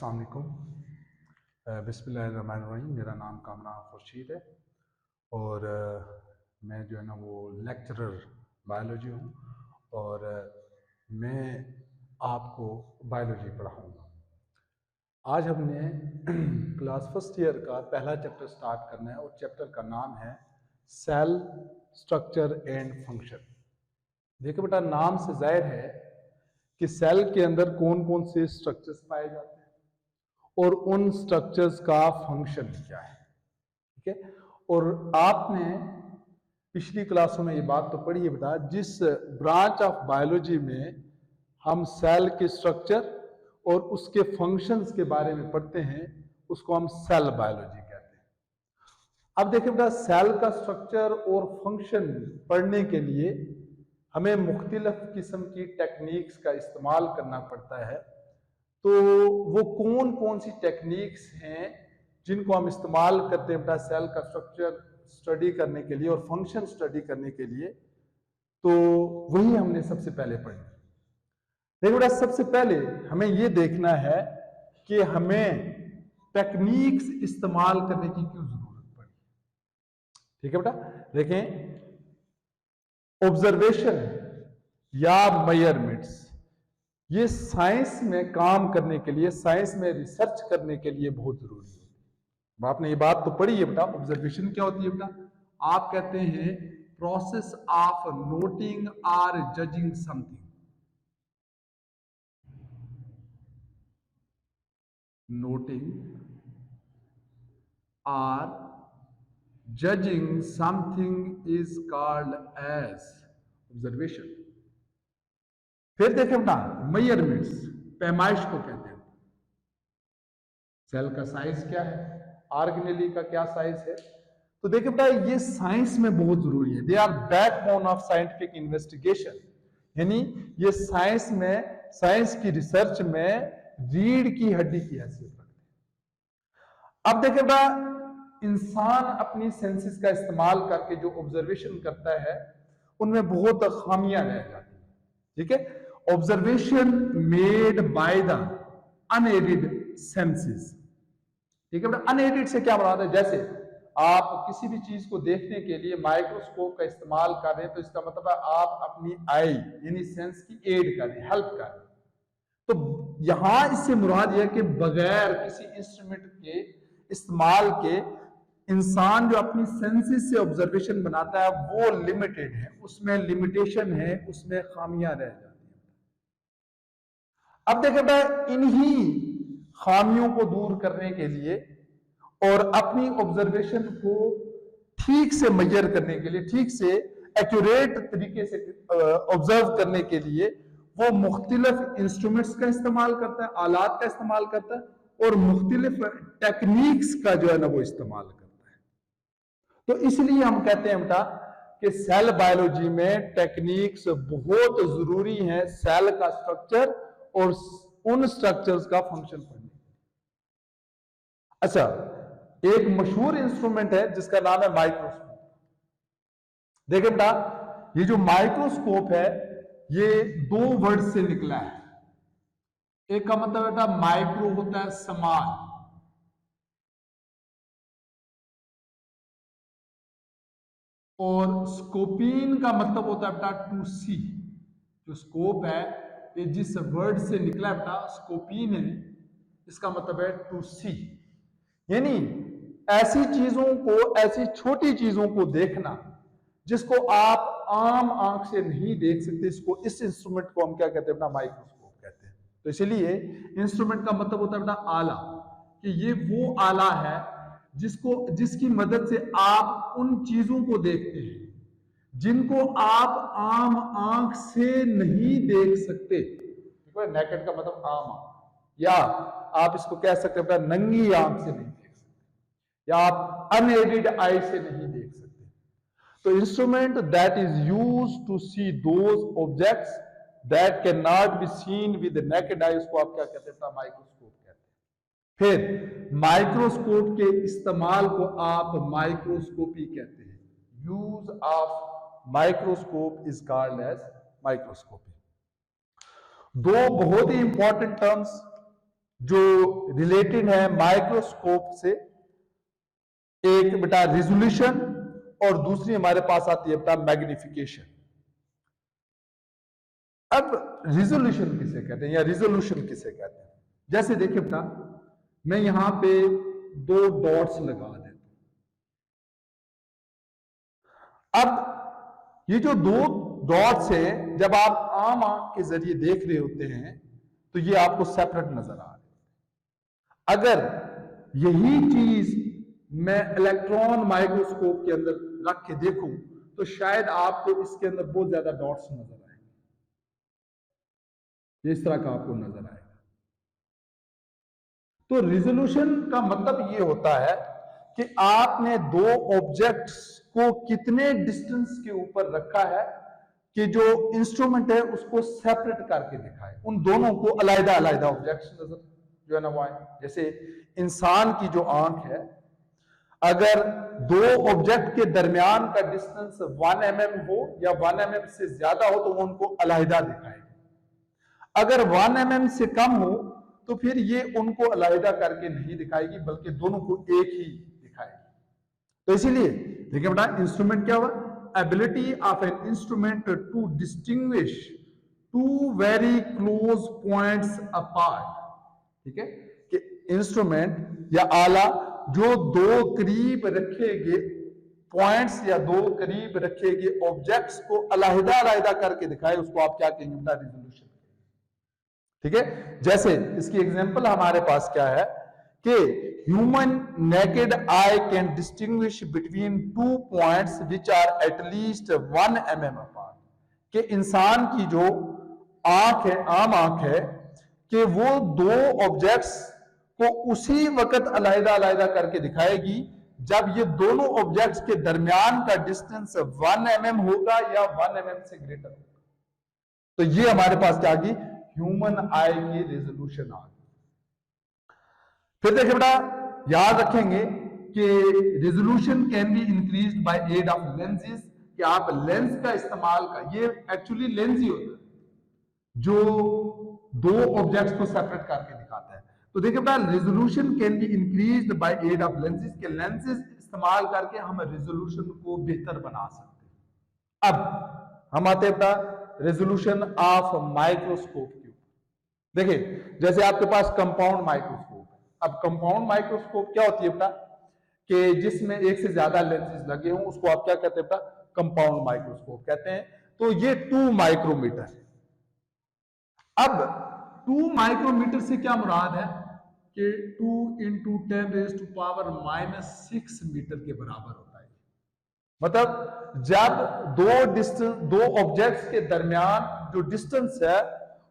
अस्सलाम वालेकुम। बिस्मिल्लाहिर्रहमानिर्रहीम। मेरा नाम कामरान खुर्शीद है और मैं जो है ना वो लेक्चरर बायोलॉजी हूँ और मैं आपको बायोलॉजी पढ़ाऊँगा। आज हमने क्लास फर्स्ट ईयर का पहला चैप्टर स्टार्ट करना है और चैप्टर का नाम है सेल स्ट्रक्चर एंड फंक्शन। देखिए बेटा, नाम से जाहिर है कि सेल के अंदर कौन कौन से स्ट्रक्चर्स पाए जाते हैं और उन स्ट्रक्चर्स का फंक्शन क्या है। ठीक है, और आपने पिछली क्लासों में ये बात तो पढ़ी है बेटा, जिस ब्रांच ऑफ बायोलॉजी में हम सेल के स्ट्रक्चर और उसके फंक्शंस के बारे में पढ़ते हैं उसको हम सेल बायोलॉजी कहते हैं। अब देखिए बेटा, सेल का स्ट्रक्चर और फंक्शन पढ़ने के लिए हमें मुख्तलिफ किस्म की टेक्निक्स का इस्तेमाल करना पड़ता है। तो वो कौन कौन सी टेक्निक्स हैं जिनको हम इस्तेमाल करते हैं बेटा सेल का स्ट्रक्चर स्टडी करने के लिए और फंक्शन स्टडी करने के लिए, तो वही हमने सबसे पहले पढ़ी। देखो बेटा, सबसे पहले हमें ये देखना है कि हमें टेक्निक्स इस्तेमाल करने की क्यों जरूरत पड़ी। ठीक है बेटा, देखें, ऑब्जर्वेशन या मेजरमेंट्स ये साइंस में काम करने के लिए, साइंस में रिसर्च करने के लिए बहुत जरूरी है। आपने ये बात तो पढ़ी है बेटा, ऑब्जर्वेशन क्या होती है बेटा? आप कहते हैं प्रोसेस ऑफ नोटिंग और जजिंग समथिंग। नोटिंग और judging something is called as observation. फिर देखें बेटा, मेजरमेंट्स, पैमाइश को कहते हैं। सेल का साइज क्या है, ऑर्गेनेली का क्या साइज है। तो देखिए बेटा, ये साइंस में बहुत जरूरी है। They are backbone of scientific investigation, यानी ये साइंस में, साइंस की रिसर्च में रीढ़ की हड्डी की हैसियत रखते हैं। अब देखिए बेटा, इंसान अपनी सेंसेस का इस्तेमाल करके जो ऑब्जर्वेशन करता है उनमें बहुत खामियां रह जाती हैं। ठीक है, observation made by the unaided senses. ठीक है बेटा, अनएडेड से क्या बनाता है? जैसे आप किसी भी चीज को देखने के लिए माइक्रोस्कोप का इस्तेमाल कर रहे हैं, तो इसका मतलब है आप अपनी आई यानी सेंस की एड कर रहे हैं, हेल्प कर रहे हैं। तो यहां इससे मुराद यह कि बगैर किसी इंस्ट्रूमेंट के इस्तेमाल के इंसान जो अपनी सेंसेस से ऑब्जर्वेशन बनाता है वो लिमिटेड है, उसमें लिमिटेशन है, उसमें खामियां रह जाती हैं। अब देखिए बेटा, इन्हीं खामियों को दूर करने के लिए और अपनी ऑब्जर्वेशन को ठीक से मेजर करने के लिए, ठीक से एक्यूरेट तरीके से ऑब्जर्व करने के लिए वो मुख्तलिफ इंस्ट्रूमेंट्स का इस्तेमाल करता है, आलात का इस्तेमाल करता है और मुख्तलिफ टेक्निक्स का जो है ना वो इस्तेमाल करता है। तो इसलिए हम कहते हैं बेटा कि सेल बायोलॉजी में टेक्निक्स बहुत जरूरी है सेल का स्ट्रक्चर और उन स्ट्रक्चर्स का फंक्शन पढ़ने। अच्छा, एक मशहूर इंस्ट्रूमेंट है जिसका नाम है माइक्रोस्कोप। देखिए बेटा, ये जो माइक्रोस्कोप है ये दो वर्ड से निकला है। एक का मतलब बेटा माइक्रो होता है स्मॉल, और स्कोपीन का मतलब होता है बेटा टू सी। जो स्कोप है ये जिस वर्ड से निकला है बेटा स्कोपीन है, इसका मतलब है टू सी, यानी ऐसी चीजों को, ऐसी छोटी चीजों को देखना जिसको आप आम आंख से नहीं देख सकते, इसको, इस इंस्ट्रूमेंट को हम क्या कहते हैं बेटा? माइक्रोस्कोप कहते हैं। तो इसलिए इंस्ट्रूमेंट का मतलब होता है बेटा आला, कि ये वो आला है जिसको, जिसकी मदद से आप उन चीजों को देखते हैं जिनको आप आम आंख से नहीं देख सकते। नेकेड का मतलब आम आंख, या आप इसको कह सकते हैं बेटा नंगी आंख से नहीं देख सकते, या आप अनएडेड आई से नहीं देख सकते। तो instrument that is used to see those objects that can not be seen with naked eye, उसको आप क्या कहते हैं? माइक्रोस्कोप कहते हैं। फिर माइक्रोस्कोप के इस्तेमाल को आप माइक्रोस्कोपी कहते हैं। Use of microscope is called as microscopy. दो बहुत ही इंपॉर्टेंट टर्म्स जो रिलेटेड है माइक्रोस्कोप से, एक बेटा रिजोल्यूशन और दूसरी हमारे पास आती है बेटा मैग्निफिकेशन। अब रिजोल्यूशन किसे कहते हैं या रिजोल्यूशन किसे कहते हैं? जैसे देखिए बेटा, मैं यहां पे दो डॉट्स लगा देता हूं। अब ये जो दो डॉट्स है, जब आप आम आंख के जरिए देख रहे होते हैं तो ये आपको सेपरेट नजर आ रहे हैं। अगर यही चीज मैं इलेक्ट्रॉन माइक्रोस्कोप के अंदर रख के देखूं तो शायद आपको इसके अंदर बहुत ज्यादा डॉट्स नजर आएंगे, इस तरह का आपको नजर आएगा। तो रिजोल्यूशन का मतलब ये होता है कि आपने दो ऑब्जेक्ट्स को कितने डिस्टेंस के ऊपर रखा है कि जो इंस्ट्रूमेंट है उसको सेपरेट करके दिखाए, उन दोनों को अलग अलग ऑब्जेक्ट्स नजर जो है ना वो आए। जैसे इंसान की जो आंख है, अगर दो ऑब्जेक्ट के दरमियान का डिस्टेंस 1 mm हो या 1 mm से ज्यादा हो तो वो उनको अलग दिखाएगी। अगर 1 mm से कम हो तो फिर ये उनको अलग करके नहीं दिखाएगी बल्कि दोनों को एक ही दिखाएगी। तो इसीलिए देखिए बेटा, इंस्ट्रूमेंट क्या हुआ? Ability of an instrument to distinguish two very close points apart. ठीक है, कि इंस्ट्रूमेंट या आला जो दो करीब रखे गए पॉइंट्स या दो करीब रखे गए ऑब्जेक्ट्स को अलग करके दिखाए, उसको आप क्या कहेंगे बेटा? रिजोल्यूशन। ठीक है, जैसे इसकी एग्जांपल हमारे पास क्या है कि human naked eye can distinguish between two points which are at least 1 mm apart. कि इंसान की जो आंख है, आम आंख है, कि वो दो ऑब्जेक्ट्स को उसी वक्त अलग करके दिखाएगी जब ये दोनों ऑब्जेक्ट्स के दरमियान का डिस्टेंस 1 mm होगा या 1 mm से ग्रेटर होगा। तो ये हमारे पास क्या आ गई? ह्यूमन आई की रेजोल्यूशन आ गई। फिर देखिए बेटा, याद रखेंगे कि resolution can be increased by add of lenses, कि आप लेंस का इस्तेमाल कर, ये एक्चुअली लेंस ही होता है जो दो ऑब्जेक्ट्स को सेपरेट करके दिखाता है। तो देखिए बेटा, resolution can be increased by add of lenses, के लेंसेज इस्तेमाल करके हम रेजोल्यूशन को बेहतर बना सकते हैं। अब हम आते हैं बेटा रेजोल्यूशन ऑफ माइक्रोस्कोप के ऊपर। देखिए, जैसे आपके पास कंपाउंड माइक्रोस्कोप है। अब कंपाउंड माइक्रोस्कोप क्या होती है बेटा? कि जिसमें एक से ज्यादा लेंसेज लगे हों, उसको आप क्या कहते हैं बेटा? कंपाउंड माइक्रोस्कोप कहते हैं। तो ये 2 माइक्रोमीटर है। अब 2 माइक्रोमीटर से क्या मुराद है कि 2 × 10⁻⁻⁶ मीटर के बराबर होता है। मतलब जब दो ऑब्जेक्ट्स के दरमियान जो डिस्टेंस है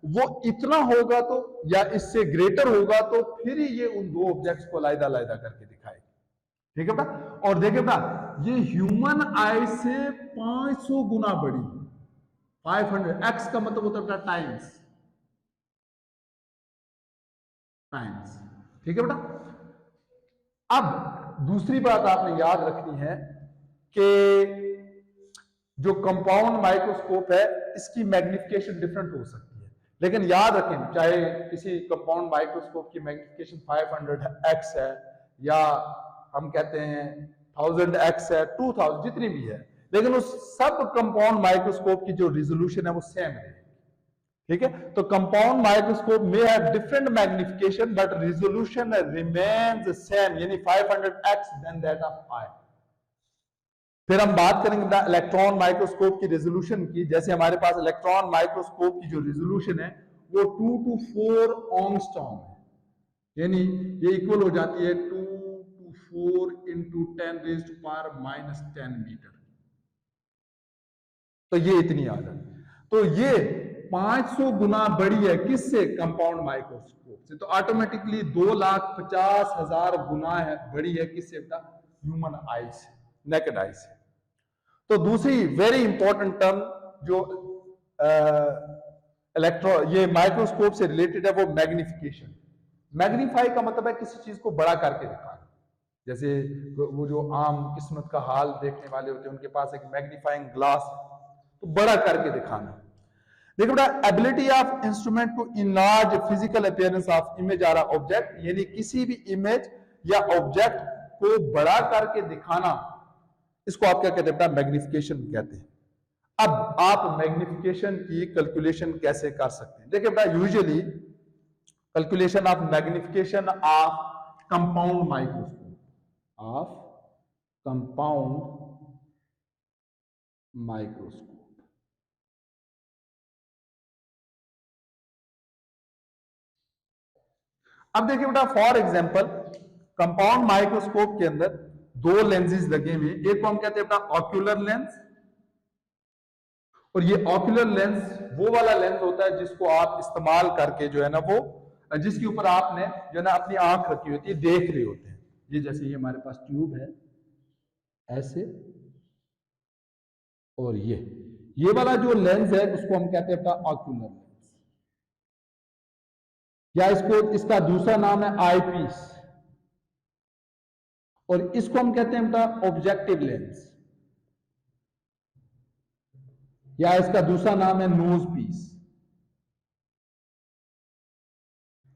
वो इतना होगा तो या इससे ग्रेटर होगा तो फिर ही ये उन दो ऑब्जेक्ट्स को अलग करके दिखाएगी। ठीक है बेटा? और देखिए बेटा, ये ह्यूमन आई से 500 गुना बड़ी, 500 x का मतलब होता है बेटा टाइम्स। ठीक है बेटा? अब दूसरी बात आपने याद रखनी है कि जो कंपाउंड माइक्रोस्कोप है इसकी मैग्निफिकेशन डिफरेंट हो सकती है, लेकिन याद रखें चाहे किसी कंपाउंड माइक्रोस्कोप की मैग्निफिकेशन 500x है या हम कहते हैं 1000x है, 2000, जितनी भी है, लेकिन उस सब कंपाउंड माइक्रोस्कोप की जो रिजोल्यूशन है वो सेम है। ठीक है, तो कंपाउंड माइक्रोस्कोप में have different magnification but resolution remains same, यानी 500x देन दैट ऑफ आई। फिर हम बात करेंगे इलेक्ट्रॉन माइक्रोस्कोप की रेजोल्यूशन की। जैसे हमारे पास इलेक्ट्रॉन माइक्रोस्कोप की जो रेजोल्यूशन है वो 2 to 4 एंगस्ट्रॉम है, यानी ये इक्वल हो जाती है 2 to 4 × 10⁻⁻10 मीटर। तो ये इतनी आ जाती है। तो ये 500 गुना बड़ी है किससे? कंपाउंड माइक्रोस्कोप से। तो ऑटोमेटिकली 2,50,000 गुना है बड़ी है किससे बेटा? ह्यूमन आई से, नेकेड आई से। तो दूसरी वेरी इंपॉर्टेंट टर्म जो ये माइक्रोस्कोप से रिलेटेड है वो मैग्निफिकेशन। मैग्नीफाई का मतलब है किसी चीज को बड़ा करके दिखाना। जैसे वो जो आम किस्मत का हाल देखने वाले होते हैं उनके पास एक मैग्नीफाइंग ग्लास है, तो बड़ा करके दिखाना। देखो बेटा, ability of instrument to enlarge physical appearance of image or object, यानी किसी भी इमेज या ऑब्जेक्ट को बड़ा करके दिखाना, इसको आप क्या कहते हैं बेटा? मैग्निफिकेशन कहते हैं। अब आप मैग्निफिकेशन की कैलकुलेशन कैसे कर सकते हैं? देखिए बेटा, usually calculation of magnification of compound microscope, of compound microscope. अब देखिए बेटा, फॉर एग्जांपल कंपाउंड माइक्रोस्कोप के अंदर दो लेंसेज लगे हुए, एक को हम कहते हैं बेटा ऑक्यूलर लेंस, और ये ऑक्यूलर लेंस वो वाला लेंस होता है जिसको आप इस्तेमाल करके जो है ना, वो जिसके ऊपर आपने जो है ना अपनी आंख रखी होती है, देख रहे होते हैं। ये जैसे ये हमारे पास ट्यूब है ऐसे, और ये वाला जो लेंस है उसको हम कहते हैं बेटा ऑक्यूलर लेंस, या इसको इसका दूसरा नाम है आई पीस, और इसको हम कहते हैं बेटा ऑब्जेक्टिव लेंस, या इसका दूसरा नाम है नोज पीस।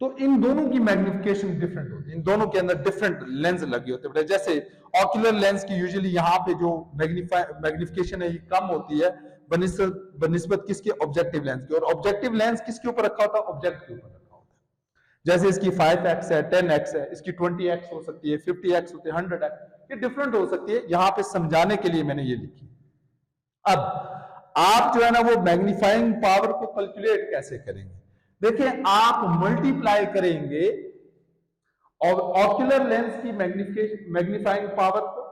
तो इन दोनों की मैग्निफिकेशन डिफरेंट होती है, इन दोनों के अंदर डिफरेंट लेंस लगे होते हैं। जैसे ऑक्यूलर लेंस की यूजुअली यहां पे जो मैग्निफिकेशन है ये कम होती है बनिस्बत किसके? ऑब्जेक्टिव लेंस की। और ऑब्जेक्टिव लेंस किसके ऊपर रखा होता है? ऑब्जेक्ट के ऊपर रखा होता है। जैसे इसकी 5x है, 10x है, इसकी 20x हो सकती है, 50x होती है, 100x, ये डिफरेंट हो सकती है। यहां पे समझाने के लिए मैंने ये लिखी। अब आप जो है ना वो मैग्नीफाइंग पावर को कैलकुलेट कैसे करेंगे? देखिए, आप मल्टीप्लाई करेंगे और ऑक्यूलर लेंस की मैग्नीफाइंग पावर को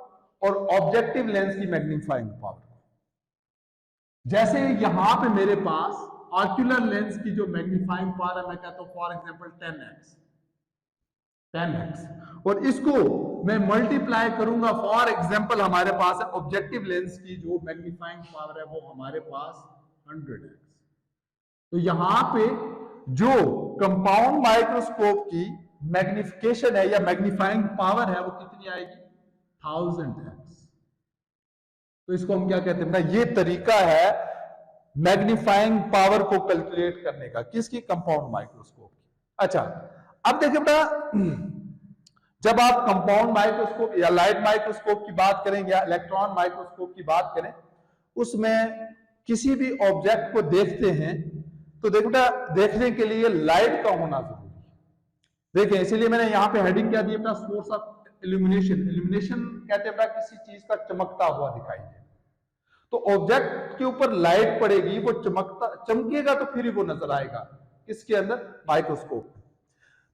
और ऑब्जेक्टिव लेंस की मैग्नीफाइंग पावर को। जैसे यहां पे मेरे पास ऑक्यूलर लेंस की जो मैग्नीफाइंग पावर है, मैं कहता हूं फॉर एग्जांपल 10x, और इसको मैं मल्टीप्लाई करूंगा, फॉर एग्जांपल हमारे पास है ऑब्जेक्टिव लेंस की जो मैग्नीफाइंग पावर है वो हमारे पास 100x। तो यहां पे जो कंपाउंड माइक्रोस्कोप की मैग्निफिकेशन है या मैग्नीफाइंग पावर है वो कितनी आएगी? 1000x। तो इसको हम क्या कहते हैं? ये तरीका है मैग्नीफाइंग पावर को कैलकुलेट करने का, किसकी? कंपाउंड माइक्रोस्कोप की। अच्छा, अब देखिए बेटा, जब आप कंपाउंड माइक्रोस्कोप या लाइट माइक्रोस्कोप की बात करें या इलेक्ट्रॉन माइक्रोस्कोप की बात करें, उसमें किसी भी ऑब्जेक्ट को देखते हैं तो देखो बेटा, देखने के लिए लाइट का होना जरूरी है। देखें, इसीलिए मैंने यहां पे हेडिंग क्या दी अपना? Source of illumination. इल्यूमिनेशन कहते हैं बेटा किसी चीज का चमकता हुआ दिखाई दे। तो ऑब्जेक्ट के ऊपर लाइट पड़ेगी, वो चमकेगा तो फिर ही वो नजर आएगा किसके अंदर? माइक्रोस्कोप में।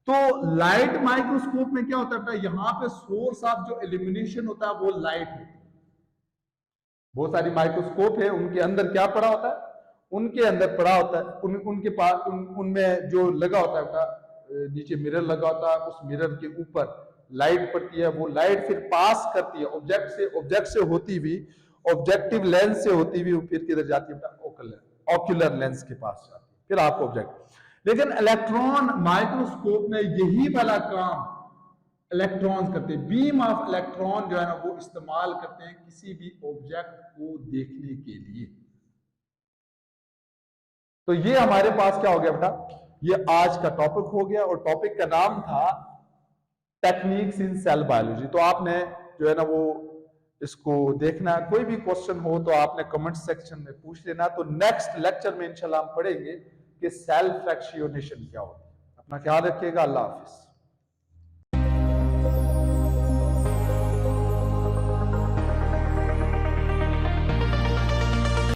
तो लाइट माइक्रोस्कोप में क्या होता है बेटा? यहां पे सोर्स ऑफ जो इल्यूमिनेशन होता है वो लाइट होती है। बहुत सारी माइक्रोस्कोप है, उनके अंदर क्या पड़ा होता है? उनके अंदर पड़ा होता है उनके पास उनमें जो लगा होता है बेटा, नीचे मिरर लगा होता है, उस मिरर के ऊपर लाइट पड़ती है। वो लाइट फिर पास करती है ऑब्जेक्ट से होती हुई, ऑब्जेक्टिव लेंस से होती हुई फिर किधर जाती है बेटा? ऑक्यूलर लेंस के पास जाती है, फिर आपको ऑब्जेक्ट। लेकिन इलेक्ट्रॉन माइक्रोस्कोप में यही वाला काम इलेक्ट्रॉन्स करते हैं। बीम ऑफ इलेक्ट्रॉन जो है ना वो इस्तेमाल करते हैं किसी भी ऑब्जेक्ट को देखने के लिए। तो ये हमारे पास क्या हो गया बेटा? ये आज का टॉपिक हो गया, और टॉपिक का नाम था टेक्निक्स इन सेल बायोलॉजी। तो आपने जो है ना वो इसको देखना, कोई भी क्वेश्चन हो तो आपने कमेंट सेक्शन में पूछ लेना। तो नेक्स्ट लेक्चर में इंशाल्लाह हम पढ़ेंगे कि सेल फ्रैक्शनेशन क्या होती है। अपना ख्याल रखिएगा। अल्लाह हाफिज।